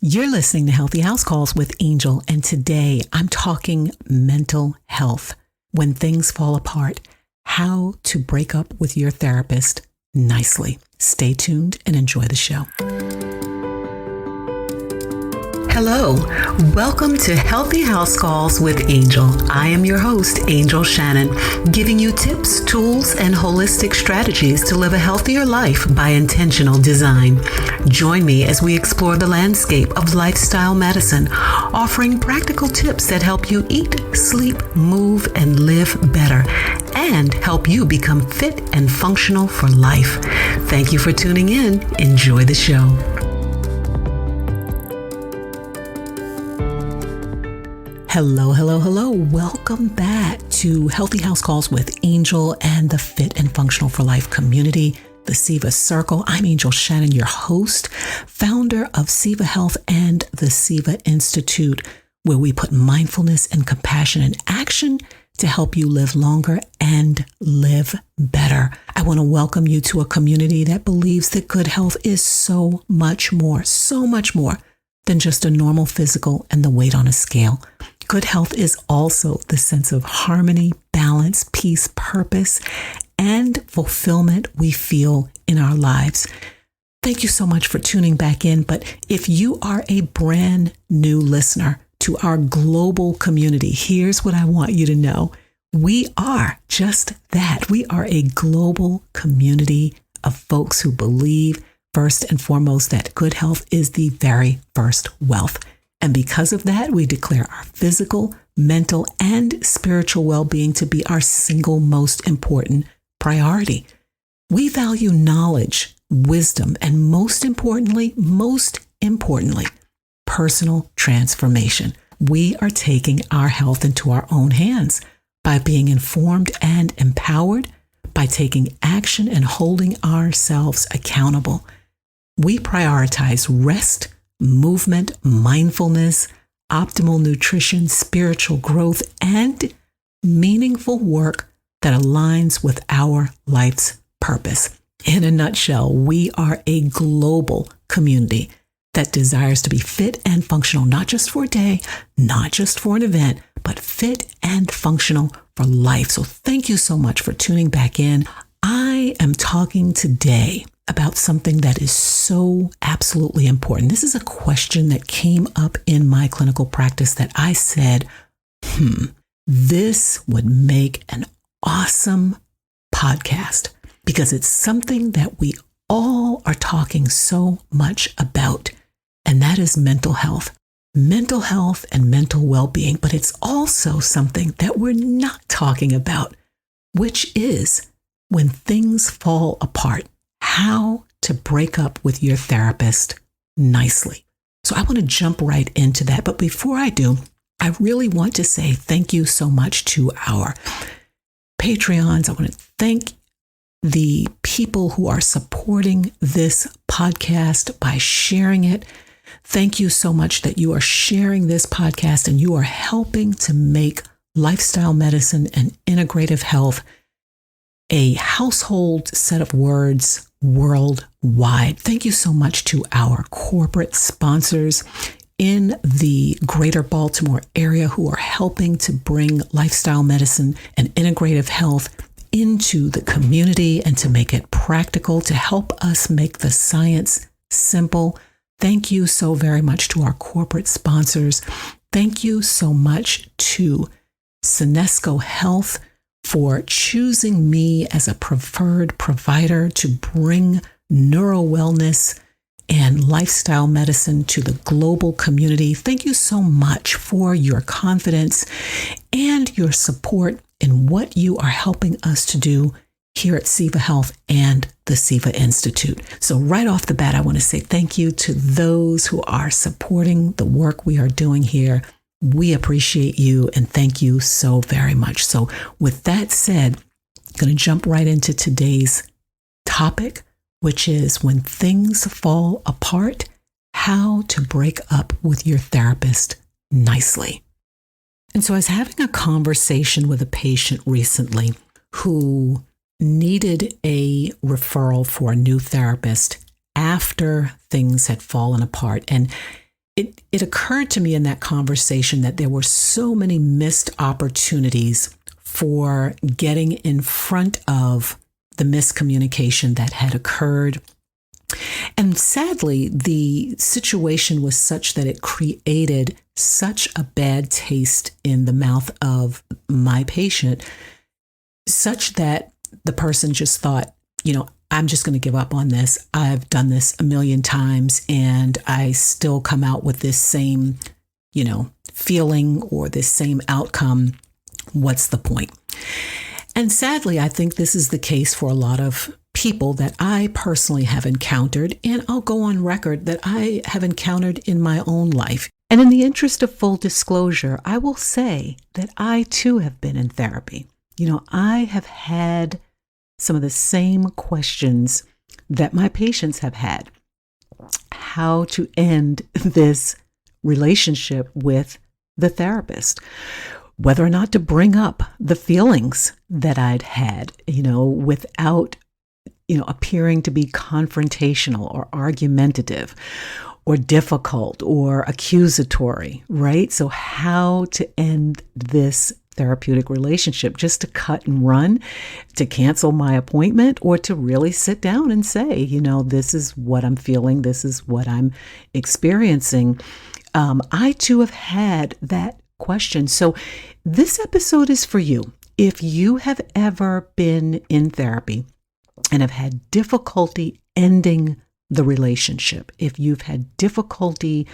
You're listening to Healthy House Calls with Angel, and today I'm talking mental health. When things fall apart, how to break up with your therapist nicely. Stay tuned and enjoy the show. Hello, welcome to Healthy House Calls with Angel. I am your host, Angel Shannon, giving you tips, tools, and holistic strategies to live a healthier life by intentional design. Join me as we explore the landscape of lifestyle medicine, offering practical tips that help you eat, sleep, move, and live better, and help you become fit and functional for life. Thank you for tuning in. Enjoy the show. Hello. Welcome back to Healthy House Calls with Angel and the Fit and Functional for Life community, the SIVA Circle. I'm Angel Shannon, your host, founder of SIVA Health and the SIVA Institute, where we put mindfulness and compassion in action to help you live longer and live better. I want to welcome you to a community that believes that good health is so much more than just a normal physical and the weight on a scale. Good health is also the sense of harmony, balance, peace, purpose, and fulfillment we feel in our lives. Thank you so much for tuning back in. But if you are a brand new listener to our global community, here's what I want you to know. We are just that. We are a global community of folks who believe, first and foremost, that good health is the very first wealth. And because of that, we declare our physical, mental, and spiritual well-being to be our single most important priority. We value knowledge, wisdom, and most importantly, personal transformation. We are taking our health into our own hands by being informed and empowered, by taking action and holding ourselves accountable. We prioritize rest, movement, mindfulness, optimal nutrition, spiritual growth, and meaningful work that aligns with our life's purpose. In a nutshell, we are a global community that desires to be fit and functional, not just for a day, not just for an event, but fit and functional for life. So thank you so much for tuning back in. I am talking today about something that is so absolutely important. This is a question that came up in my clinical practice that I said, this would make an awesome podcast because it's something that we all are talking so much about, and that is mental health and mental well-being. But it's also something that we're not talking about, which is when things fall apart. How to break up with your therapist nicely. So I want to jump right into that. But before I do, I really want to say thank you so much to our Patreons. I want to thank the people who are supporting this podcast by sharing it. Thank you so much that you are sharing this podcast and you are helping to make lifestyle medicine and integrative health a household set of words worldwide. Thank you so much to our corporate sponsors in the greater Baltimore area who are helping to bring lifestyle medicine and integrative health into the community and to make it practical, to help us make the science simple. Thank you so very much to our corporate sponsors. Thank you so much to Senesco Health for choosing me as a preferred provider to bring neuro wellness and lifestyle medicine to the global community. Thank you so much for your confidence and your support in what you are helping us to do here at SIVA Health and the SIVA Institute. So right off the bat, I want to say thank you to those who are supporting the work we are doing here. We appreciate you and thank you so very much. So with that said, I'm going to jump right into today's topic, which is when things fall apart, how to break up with your therapist nicely. And so I was having a conversation with a patient recently who needed a referral for a new therapist after things had fallen apart. And it occurred to me in that conversation that there were so many missed opportunities for getting in front of the miscommunication that had occurred. And sadly, the situation was such that it created such a bad taste in the mouth of my patient, such that the person just thought, I'm just going to give up on this. I've done this a million times and I still come out with this same, feeling or this same outcome. What's the point? And sadly, I think this is the case for a lot of people that I personally have encountered, and I'll go on record that I have encountered in my own life. And in the interest of full disclosure, I will say that I too have been in therapy. I have had some of the same questions that my patients have had. How to end this relationship with the therapist, whether or not to bring up the feelings that I'd had, without, appearing to be confrontational or argumentative or difficult or accusatory, right? So how to end this therapeutic relationship, just to cut and run, to cancel my appointment, or to really sit down and say, this is what I'm feeling, this is what I'm experiencing. I too have had that question. So this episode is for you. If you have ever been in therapy and have had difficulty ending the relationship, if you've had difficulty,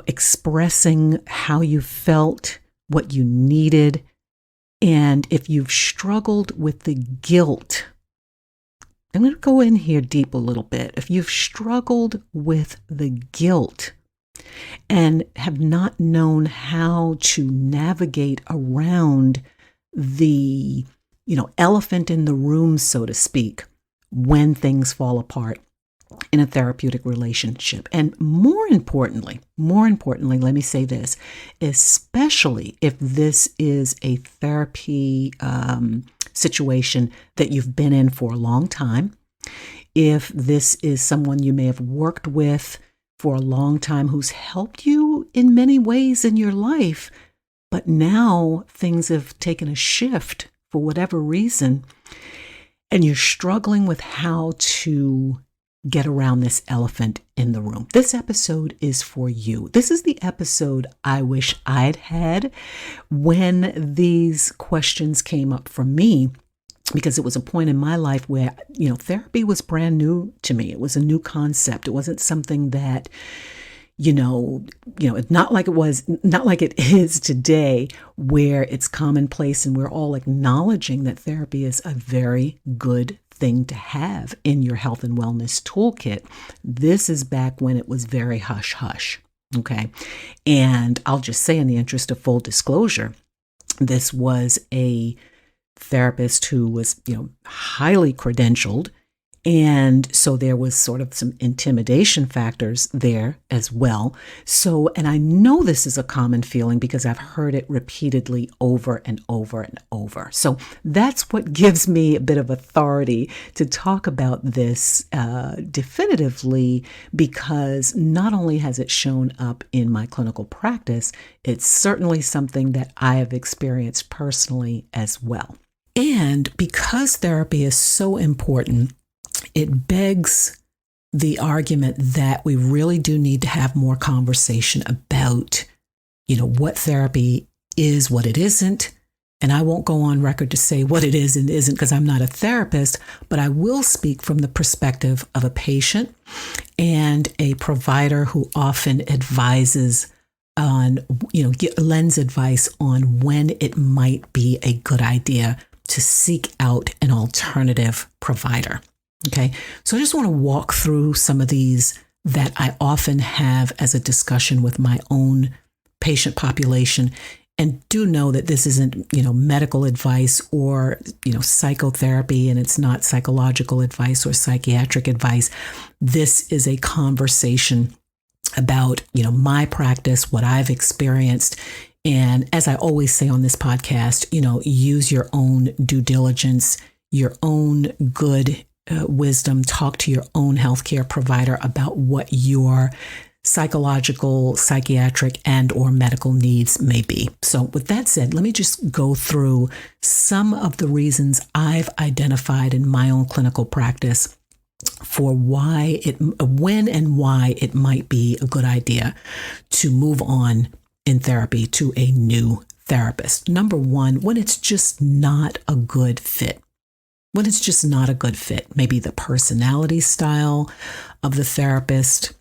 expressing how you felt, what you needed, and if you've struggled with the guilt, I'm going to go in here deep a little bit. If you've struggled with the guilt and have not known how to navigate around the, elephant in the room, so to speak, when things fall apart in a therapeutic relationship. And more importantly, let me say this, especially if this is a therapy situation that you've been in for a long time, if this is someone you may have worked with for a long time who's helped you in many ways in your life, but now things have taken a shift for whatever reason, and you're struggling with how to get around this elephant in the room. This episode is for you. This is the episode I wish I'd had when these questions came up for me, because it was a point in my life where, therapy was brand new to me. It was a new concept. It wasn't something that, not like it is today, where it's commonplace and we're all acknowledging that therapy is a very good thing to have in your health and wellness toolkit. This is back when it was very hush hush. Okay. And I'll just say, in the interest of full disclosure, this was a therapist who was, highly credentialed. And so there was sort of some intimidation factors there as well. So, and I know this is a common feeling because I've heard it repeatedly over and over and over. So that's what gives me a bit of authority to talk about this definitively, because not only has it shown up in my clinical practice, it's certainly something that I have experienced personally as well. And because therapy is so important, it begs the argument that we really do need to have more conversation about, what therapy is, what it isn't. And I won't go on record to say what it is and isn't, because I'm not a therapist, but I will speak from the perspective of a patient and a provider who often advises on, lends advice on when it might be a good idea to seek out an alternative provider. Okay, so I just want to walk through some of these that I often have as a discussion with my own patient population. And do know that this isn't, medical advice or, psychotherapy, and it's not psychological advice or psychiatric advice. This is a conversation about, my practice, what I've experienced. And as I always say on this podcast, use your own due diligence, your own good wisdom. Talk to your own healthcare provider about what your psychological, psychiatric, and or medical needs may be. So with that said, let me just go through some of the reasons I've identified in my own clinical practice for when and why it might be a good idea to move on in therapy to a new therapist. Number one, when it's just not a good fit. When it's just not a good fit, maybe the personality style of the therapist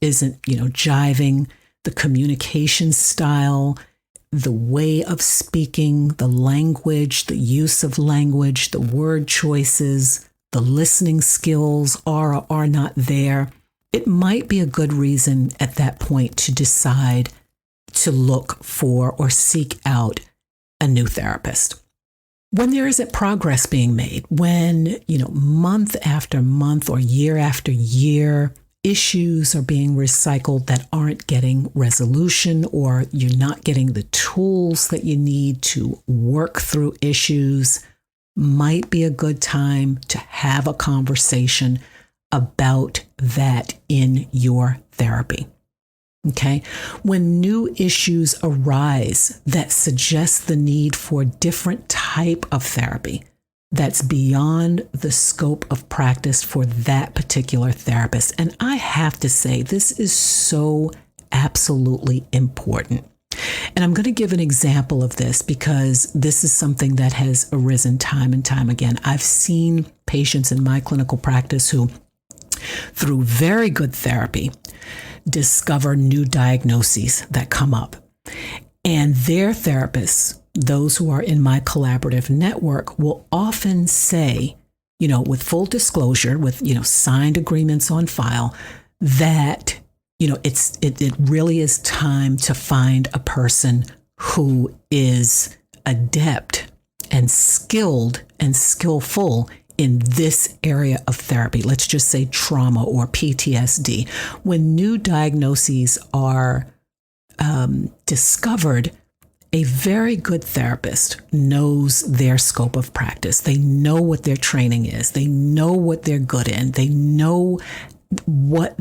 isn't, jiving, the communication style, the way of speaking, the language, the use of language, the word choices, the listening skills are or are not there. It might be a good reason at that point to decide to look for or seek out a new therapist. When there isn't progress being made, when, month after month or year after year, issues are being recycled that aren't getting resolution, or you're not getting the tools that you need to work through issues, might be a good time to have a conversation about that in your therapy. Okay. When new issues arise that suggest the need for a different type of therapy that's beyond the scope of practice for that particular therapist. And I have to say, this is so absolutely important. And I'm going to give an example of this because this is something that has arisen time and time again. I've seen patients in my clinical practice who, through very good therapy, discover new diagnoses that come up. And their therapists, those who are in my collaborative network, will often say, with full disclosure, with, signed agreements on file, that, it really is time to find a person who is adept and skilled and skillful in this area of therapy. Let's just say trauma or PTSD. When new diagnoses are discovered, a very good therapist knows their scope of practice. They know what their training is. They know what they're good in. They know what,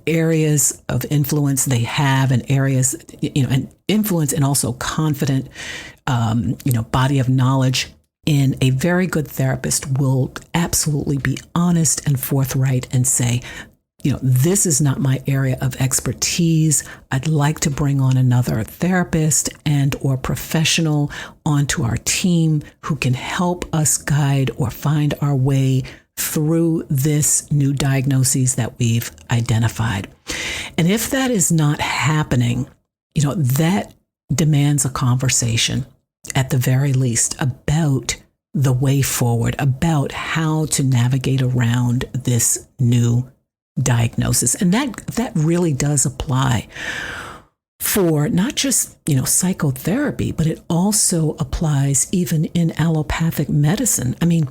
areas of influence they have, and areas, and influence, and also confident, body of knowledge. And a very good therapist will absolutely be honest and forthright and say, this is not my area of expertise. I'd like to bring on another therapist and or professional onto our team who can help us guide or find our way through this new diagnoses that we've identified. And if that is not happening, that demands a conversation at the very least about the way forward, about how to navigate around this new diagnosis. And that really does apply for not just, psychotherapy, but it also applies even in allopathic medicine. I mean,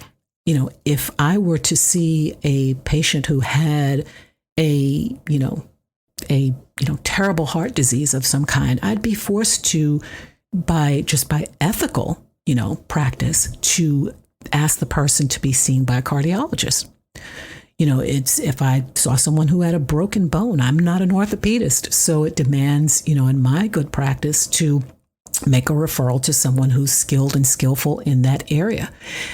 if I were to see a patient who had a terrible heart disease of some kind, I'd be forced to, by ethical, practice, to ask the person to be seen by a cardiologist. It's if I saw someone who had a broken bone, I'm not an orthopedist. So it demands, in my good practice, to make a referral to someone who's skilled and skillful in that area.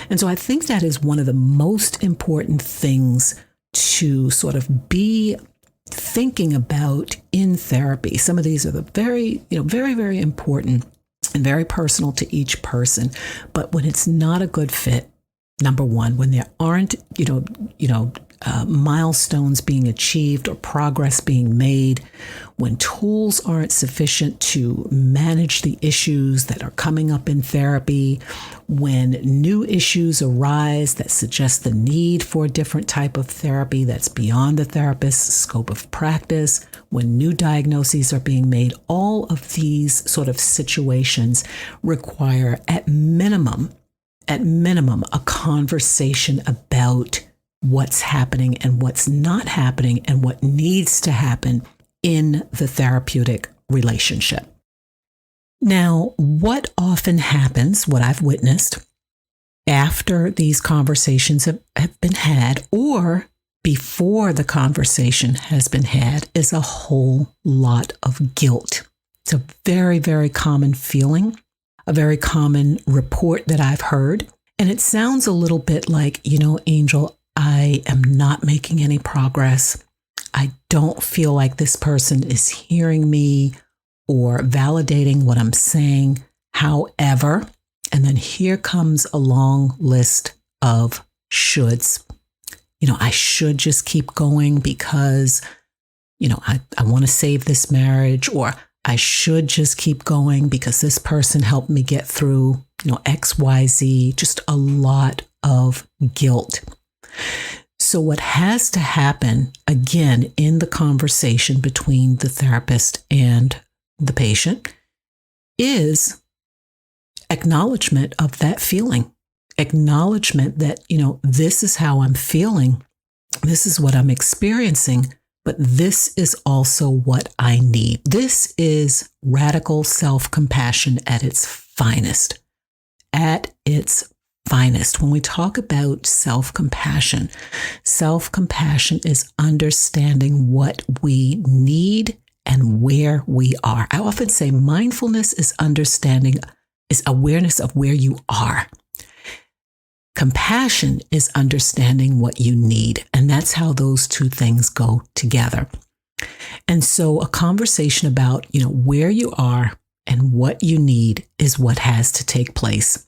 And so I think that is one of the most important things to sort of be thinking about in therapy. Some of these are the very, very, very important and very personal to each person. But when it's not a good fit, number one, when there aren't, milestones being achieved or progress being made, when tools aren't sufficient to manage the issues that are coming up in therapy, when new issues arise that suggest the need for a different type of therapy that's beyond the therapist's scope of practice, when new diagnoses are being made, all of these sort of situations require at minimum, a conversation about what's happening and what's not happening and what needs to happen in the therapeutic relationship. Now, what often happens, what I've witnessed after these conversations have been had, or before the conversation has been had is a whole lot of guilt. It's a very, very common feeling, a very common report that I've heard. And it sounds a little bit like, Angel, I am not making any progress. I don't feel like this person is hearing me or validating what I'm saying. However, and then here comes a long list of shoulds. I should just keep going because, I want to save this marriage, or I should just keep going because this person helped me get through, X, Y, Z, just a lot of guilt. So what has to happen, again, in the conversation between the therapist and the patient is acknowledgement of that feeling. Acknowledgement that, this is how I'm feeling. This is what I'm experiencing, but this is also what I need. This is radical self-compassion at its finest. At its finest. When we talk about self-compassion is understanding what we need and where we are. I often say mindfulness is awareness of where you are. Compassion is understanding what you need. And that's how those two things go together. And so a conversation about, where you are and what you need is what has to take place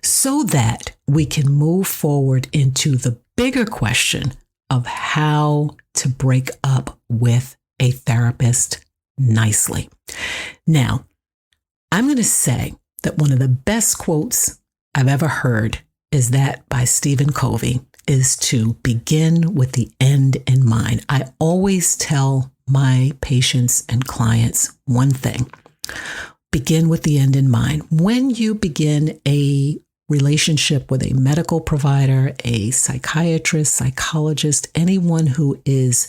so that we can move forward into the bigger question of how to break up with a therapist nicely. Now, I'm going to say that one of the best quotes I've ever heard is that by Stephen Covey, is to begin with the end in mind. I always tell my patients and clients one thing: begin with the end in mind. When you begin a relationship with a medical provider, a psychiatrist, psychologist, anyone who is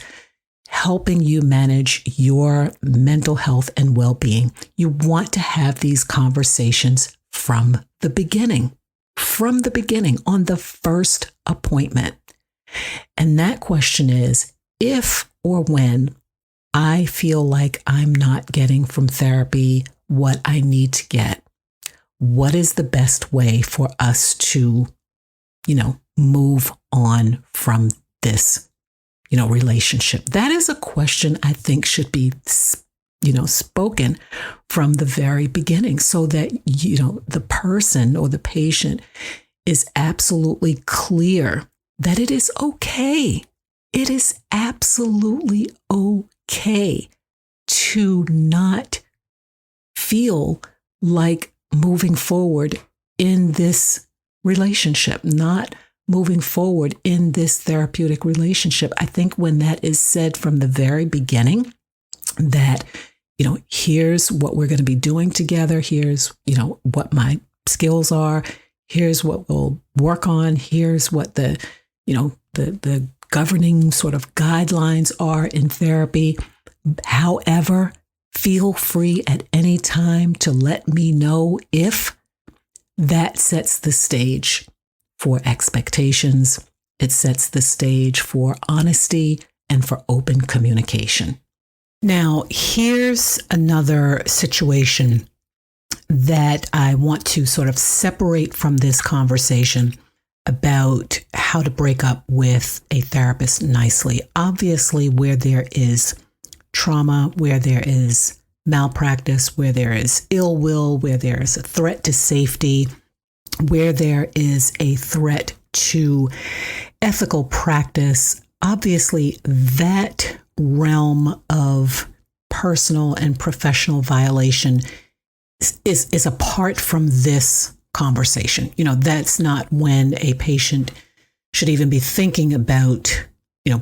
helping you manage your mental health and well-being, you want to have these conversations from the beginning. From the beginning, on the first appointment. And that question is, if or when I feel like I'm not getting from therapy what I need to get, what is the best way for us to, move on from this, relationship? That is a question I think should be spoken from the very beginning so that, the person or the patient is absolutely clear that it is okay. It is absolutely okay to not feel like moving forward in this relationship, not moving forward in this therapeutic relationship. I think when that is said from the very beginning, that, here's what we're going to be doing together. Here's, what my skills are. Here's what we'll work on. Here's what the governing sort of guidelines are in therapy. However, feel free at any time to let me know if that sets the stage for expectations. It sets the stage for honesty and for open communication. Now, here's another situation that I want to sort of separate from this conversation about how to break up with a therapist nicely. Obviously, where there is trauma, where there is malpractice, where there is ill will, where there is a threat to safety, where there is a threat to ethical practice, obviously that realm of personal and professional violation is apart from this conversation. That's not when a patient should even be thinking about,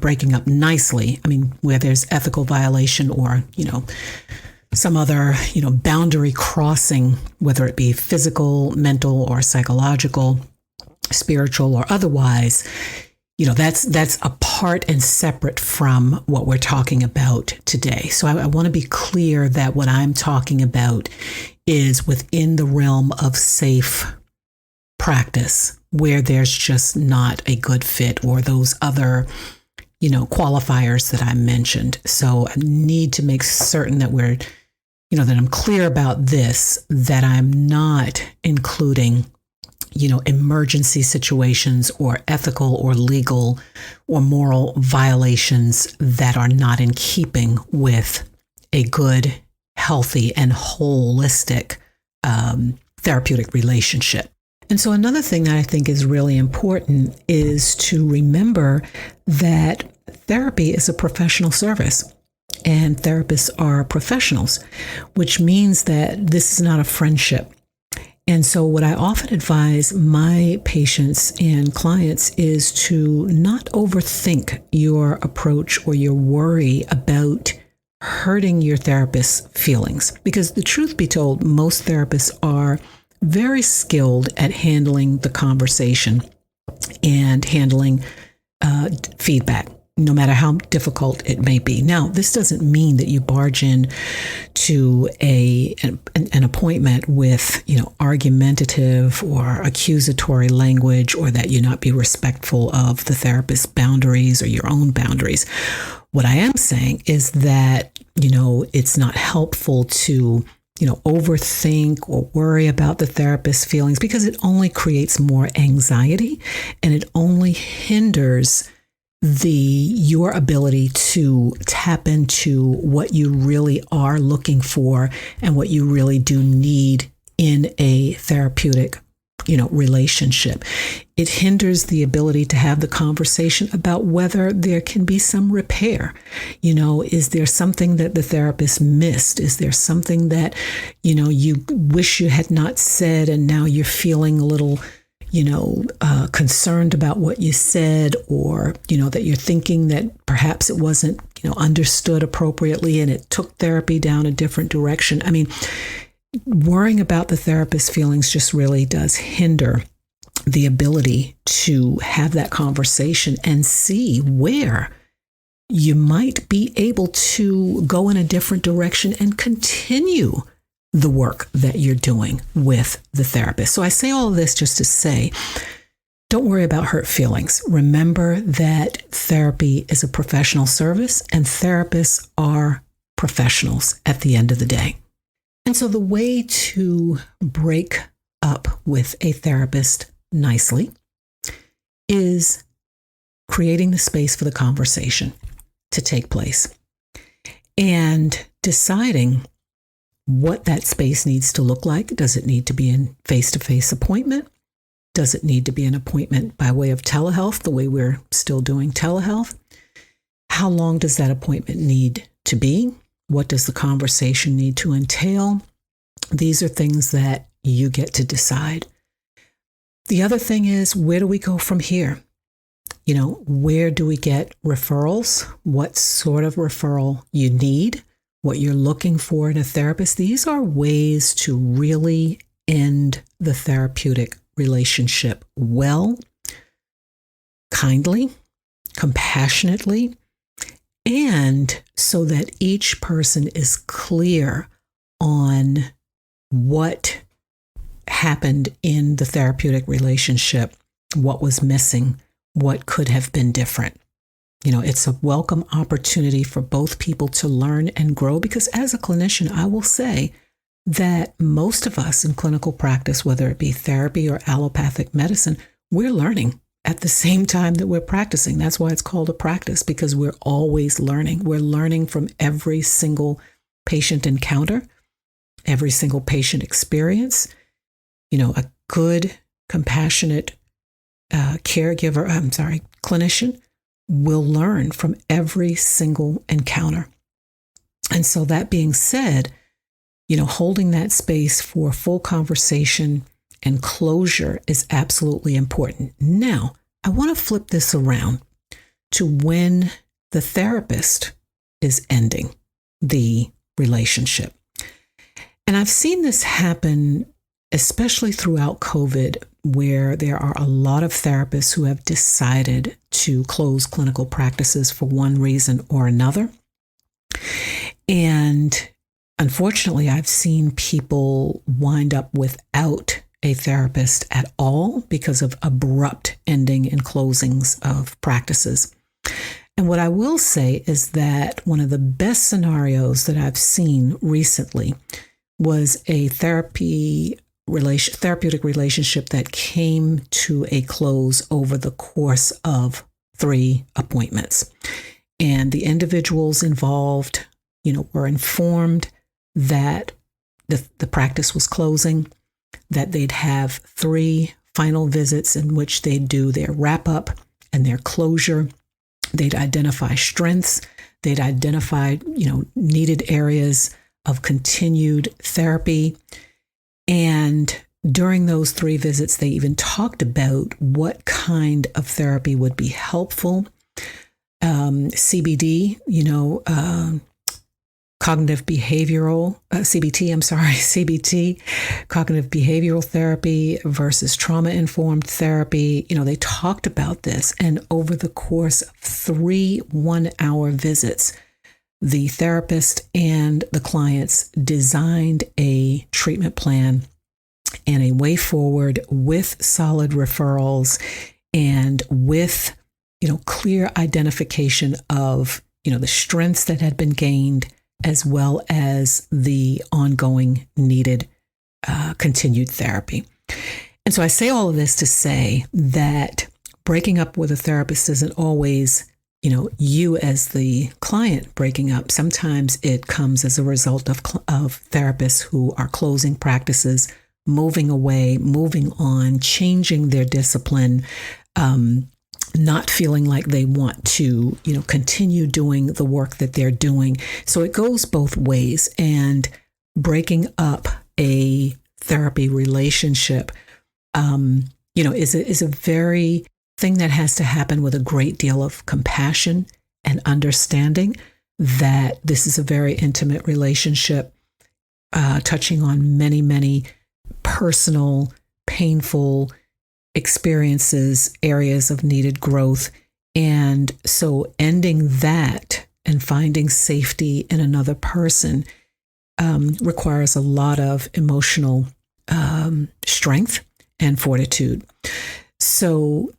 breaking up nicely. I mean, where there's ethical violation or, some other, boundary crossing, whether it be physical, mental, or psychological, spiritual, or otherwise, that's apart and separate from what we're talking about today. So I want to be clear that what I'm talking about is within the realm of safe practice where there's just not a good fit or those other, qualifiers that I mentioned. So I need to make certain that that I'm clear about this, that I'm not including, emergency situations or ethical or legal or moral violations that are not in keeping with a good, healthy, and holistic therapeutic relationship. And so another thing that I think is really important is to remember that therapy is a professional service and therapists are professionals, which means that this is not a friendship. And so what I often advise my patients and clients is to not overthink your approach or your worry about hurting your therapist's feelings. Because the truth be told, most therapists are very skilled at handling the conversation and handling feedback, no matter how difficult it may be. Now, this doesn't mean that you barge in to an appointment with, argumentative or accusatory language, or that you not be respectful of the therapist's boundaries or your own boundaries. What I am saying is that, it's not helpful to overthink or worry about the therapist's feelings, because it only creates more anxiety and it only hinders your ability to tap into what you really are looking for and what you really do need in a therapeutic, relationship. It hinders the ability to have the conversation about whether there can be some repair. Is there something that the therapist missed? Is there something that, you wish you had not said and now you're feeling a little concerned about what you said, or, that you're thinking that perhaps it wasn't, understood appropriately and it took therapy down a different direction. I mean, worrying about the therapist's feelings just really does hinder the ability to have that conversation and see where you might be able to go in a different direction and continue the work that you're doing with the therapist. So I say all of this just to say, don't worry about hurt feelings. Remember that therapy is a professional service and therapists are professionals at the end of the day. And so the way to break up with a therapist nicely is creating the space for the conversation to take place and deciding what that space needs to look like. Does it need to be a face-to-face appointment? Does it need to be an appointment by way of telehealth, the way we're still doing telehealth? How long does that appointment need to be? What does the conversation need to entail? These are things that you get to decide. The other thing is, where do we go from here? Where do we get referrals? What sort of referral you need? What you're looking for in a therapist? These are ways to really end the therapeutic relationship well, kindly, compassionately, and so that each person is clear on what happened in the therapeutic relationship, what was missing, what could have been different. It's a welcome opportunity for both people to learn and grow, because as a clinician, I will say that most of us in clinical practice, whether it be therapy or allopathic medicine, we're learning at the same time that we're practicing. That's why it's called a practice, because we're always learning. We're learning from every single patient encounter, every single patient experience. A good, compassionate clinician will learn from every single encounter. And so that being said, holding that space for full conversation and closure is absolutely important. Now, I want to flip this around to when the therapist is ending the relationship. And I've seen this happen, especially throughout COVID, where there are a lot of therapists who have decided to close clinical practices for one reason or another. And unfortunately, I've seen people wind up without a therapist at all because of abrupt ending and closings of practices. And what I will say is that one of the best scenarios that I've seen recently was a therapeutic relationship that came to a close over the course of 3 appointments. And the individuals involved, were informed that the practice was closing, that they'd have 3 final visits in which they'd do their wrap up and their closure. They'd identify strengths. They'd identify, needed areas of continued therapy. And during those 3 visits, they even talked about what kind of therapy would be helpful. CBD, cognitive behavioral, CBT, cognitive behavioral therapy versus trauma-informed therapy. They talked about this. And over the course of 3 one-hour visits, the therapist and the clients designed a treatment plan and a way forward with solid referrals and with, clear identification of, the strengths that had been gained as well as the ongoing needed continued therapy. And so I say all of this to say that breaking up with a therapist isn't always, you as the client breaking up. Sometimes it comes as a result of therapists who are closing practices, moving away, moving on, changing their discipline, not feeling like they want to, continue doing the work that they're doing. So it goes both ways. And breaking up a therapy relationship, is a very thing that has to happen with a great deal of compassion and understanding that this is a very intimate relationship, touching on many, many personal, painful experiences, areas of needed growth. And so ending that and finding safety in another person requires a lot of emotional strength and fortitude. So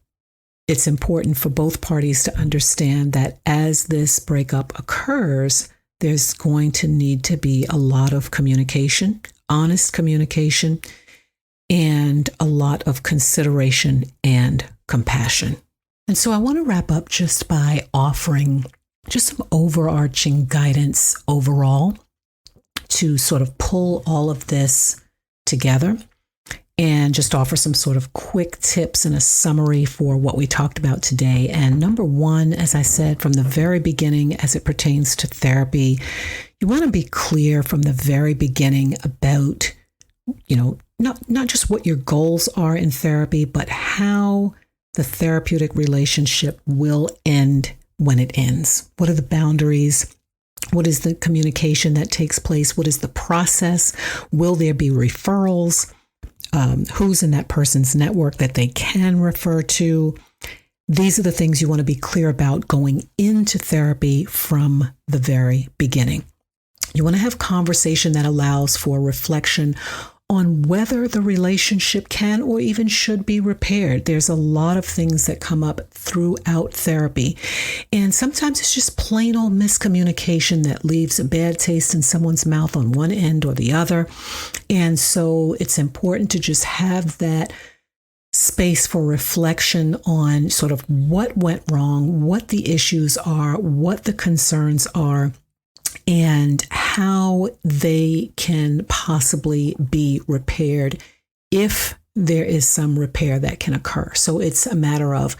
it's important for both parties to understand that as this breakup occurs, there's going to need to be a lot of communication, honest communication, and a lot of consideration and compassion. And so I want to wrap up just by offering just some overarching guidance overall to sort of pull all of this together and just offer some sort of quick tips and a summary for what we talked about today. And number 1, as I said, from the very beginning, as it pertains to therapy, you want to be clear from the very beginning about, not just what your goals are in therapy, but how the therapeutic relationship will end when it ends. What are the boundaries? What is the communication that takes place? What is the process? Will there be referrals? Who's in that person's network that they can refer to? These are the things you want to be clear about going into therapy from the very beginning. You want to have conversation that allows for reflection on whether the relationship can or even should be repaired. There's a lot of things that come up throughout therapy. And sometimes it's just plain old miscommunication that leaves a bad taste in someone's mouth on one end or the other. And so it's important to just have that space for reflection on sort of what went wrong, what the issues are, what the concerns are, and how they can possibly be repaired if there is some repair that can occur. So it's a matter of,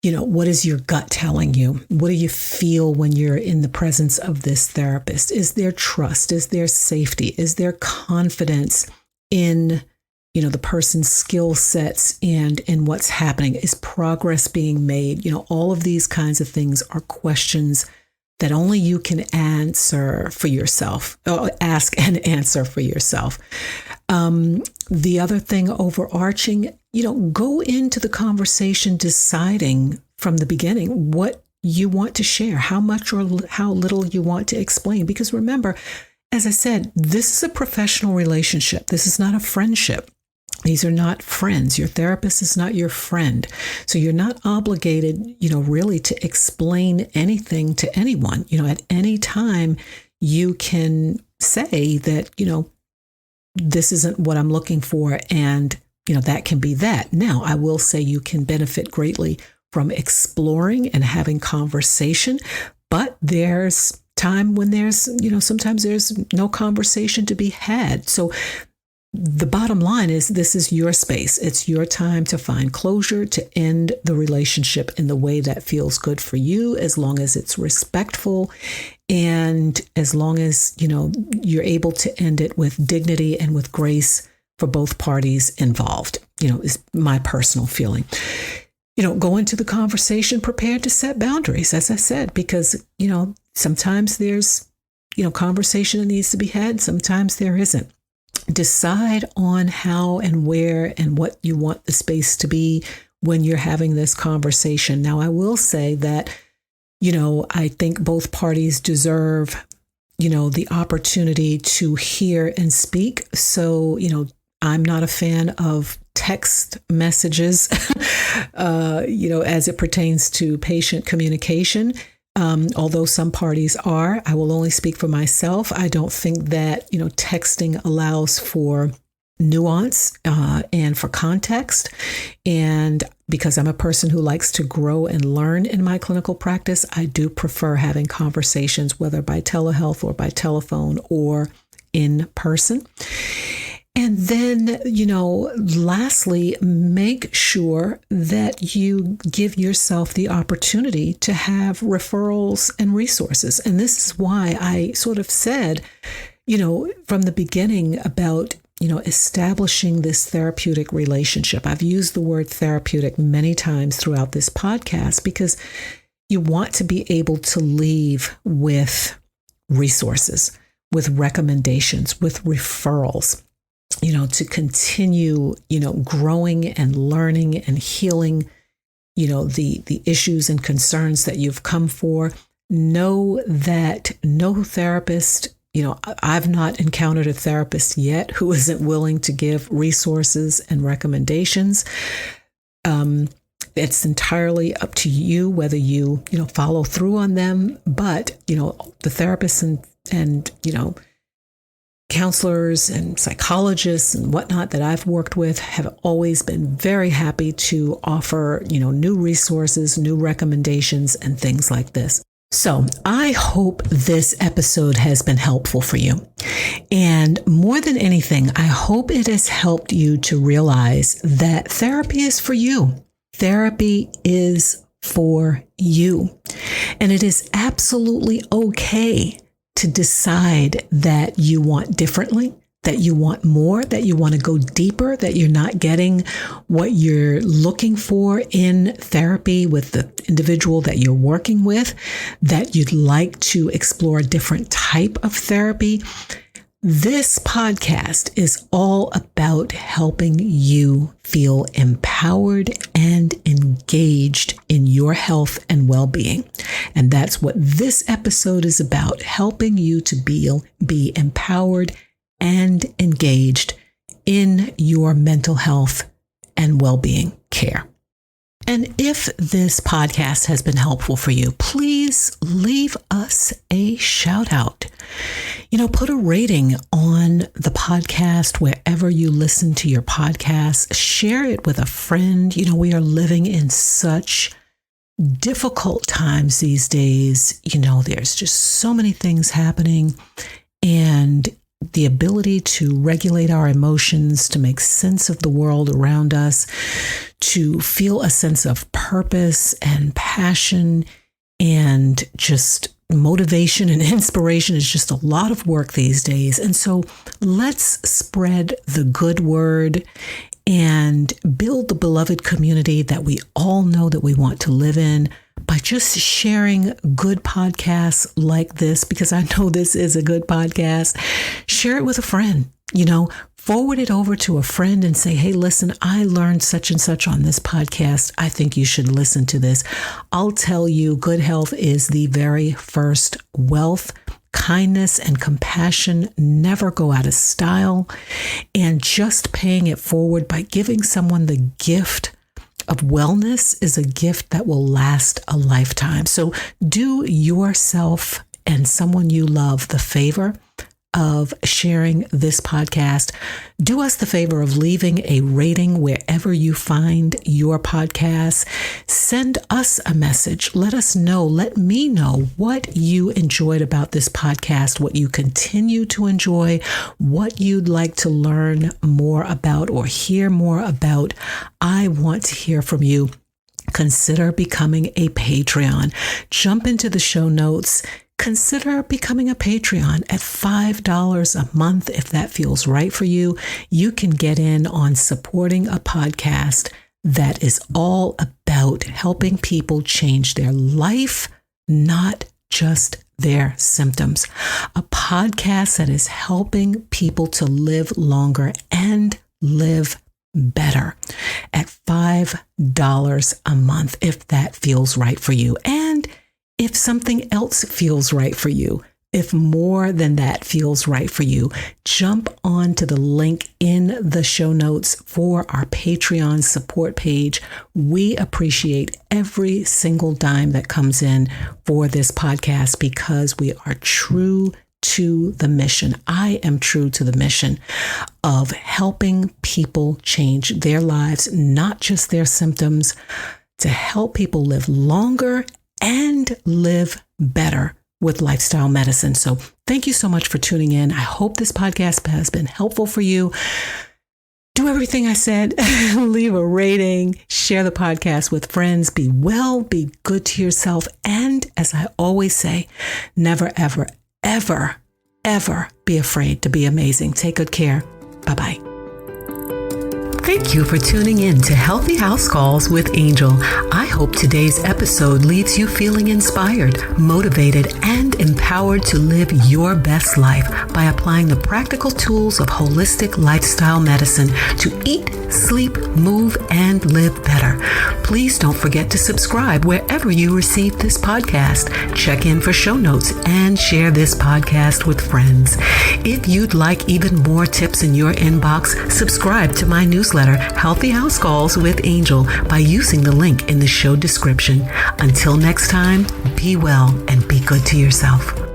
what is your gut telling you? What do you feel when you're in the presence of this therapist? Is there trust? Is there safety? Is there confidence in, the person's skill sets and in what's happening? Is progress being made? All of these kinds of things are questions that only you can answer for yourself, or ask and answer for yourself. The other thing overarching, go into the conversation deciding from the beginning what you want to share, how much or how little you want to explain. Because remember, as I said, this is a professional relationship. This is not a friendship. These are not friends. Your therapist is not your friend. So you're not obligated, really to explain anything to anyone. At any time, you can say that, this isn't what I'm looking for. And, that can be that. Now, I will say you can benefit greatly from exploring and having conversation, but there's time when there's, sometimes there's no conversation to be had. So the bottom line is this is your space. It's your time to find closure, to end the relationship in the way that feels good for you, as long as it's respectful and as long as, you're able to end it with dignity and with grace for both parties involved, is my personal feeling. Go into the conversation prepared to set boundaries, as I said, because, sometimes there's, conversation that needs to be had. Sometimes there isn't. Decide on how and where and what you want the space to be when you're having this conversation. Now, I will say that, I think both parties deserve, the opportunity to hear and speak. So, I'm not a fan of text messages, as it pertains to patient communication. Although some parties are, I will only speak for myself. I don't think that, texting allows for nuance and for context. And because I'm a person who likes to grow and learn in my clinical practice, I do prefer having conversations, whether by telehealth or by telephone or in person. And then, lastly, make sure that you give yourself the opportunity to have referrals and resources. And this is why I sort of said, from the beginning about, establishing this therapeutic relationship. I've used the word therapeutic many times throughout this podcast because you want to be able to leave with resources, with recommendations, with referrals. To continue, growing and learning and healing, the issues and concerns that you've come for. Know that no therapist, I've not encountered a therapist yet who isn't willing to give resources and recommendations. It's entirely up to you whether you, follow through on them. But, the therapists and counselors and psychologists and whatnot that I've worked with have always been very happy to offer, new resources, new recommendations, and things like this. So I hope this episode has been helpful for you. And more than anything, I hope it has helped you to realize that therapy is for you. Therapy is for you. And it is absolutely okay to decide that you want differently, that you want more, that you want to go deeper, that you're not getting what you're looking for in therapy with the individual that you're working with, that you'd like to explore a different type of therapy. This podcast is all about helping you feel empowered and engaged in your health and well-being. And that's what this episode is about, helping you to be empowered and engaged in your mental health and well-being care. And if this podcast has been helpful for you, please leave us a shout out. Put a rating on the podcast wherever you listen to your podcasts. Share it with a friend. We are living in such difficult times these days. There's just so many things happening, and the ability to regulate our emotions, to make sense of the world around us, to feel a sense of purpose and passion and just motivation and inspiration is just a lot of work these days. And so let's spread the good word and build the beloved community that we all know that we want to live in by just sharing good podcasts like this, because I know this is a good podcast. Share it with a friend, forward it over to a friend and say, hey, listen, I learned such and such on this podcast. I think you should listen to this. I'll tell you, good health is the very first wealth. kindness and compassion never go out of style, and just paying it forward by giving someone the gift of wellness is a gift that will last a lifetime. So do yourself and someone you love the favor of sharing this podcast. Do us the favor of leaving a rating wherever you find your podcast. Send us a message. Let us know. Let me know what you enjoyed about this podcast, what you continue to enjoy, what you'd like to learn more about or hear more about. I want to hear from you. Consider becoming a Patreon. Jump into the show notes. Consider becoming a Patreon at $5 a month. If that feels right for you, you can get in on supporting a podcast that is all about helping people change their life, not just their symptoms. A podcast that is helping people to live longer and live better at $5 a month, if that feels right for you. And if something else feels right for you, if more than that feels right for you, jump on to the link in the show notes for our Patreon support page. We appreciate every single dime that comes in for this podcast because we are true to the mission. I am true to the mission of helping people change their lives, not just their symptoms, to help people live longer and live better with lifestyle medicine. So thank you so much for tuning in. I hope this podcast has been helpful for you. Do everything I said. Leave a rating, share the podcast with friends, be well, be good to yourself. And as I always say, never, ever, ever, ever be afraid to be amazing. Take good care. Bye-bye. Thank you for tuning in to Healthy House Calls with Angel. I hope today's episode leaves you feeling inspired, motivated, and empowered to live your best life by applying the practical tools of holistic lifestyle medicine to eat, sleep, move, and live better. Please don't forget to subscribe wherever you receive this podcast. Check in for show notes and share this podcast with friends. If you'd like even more tips in your inbox, subscribe to my newsletter, Healthy House Calls with Angel, by using the link in the show description. Until next time, be well and be good to yourself.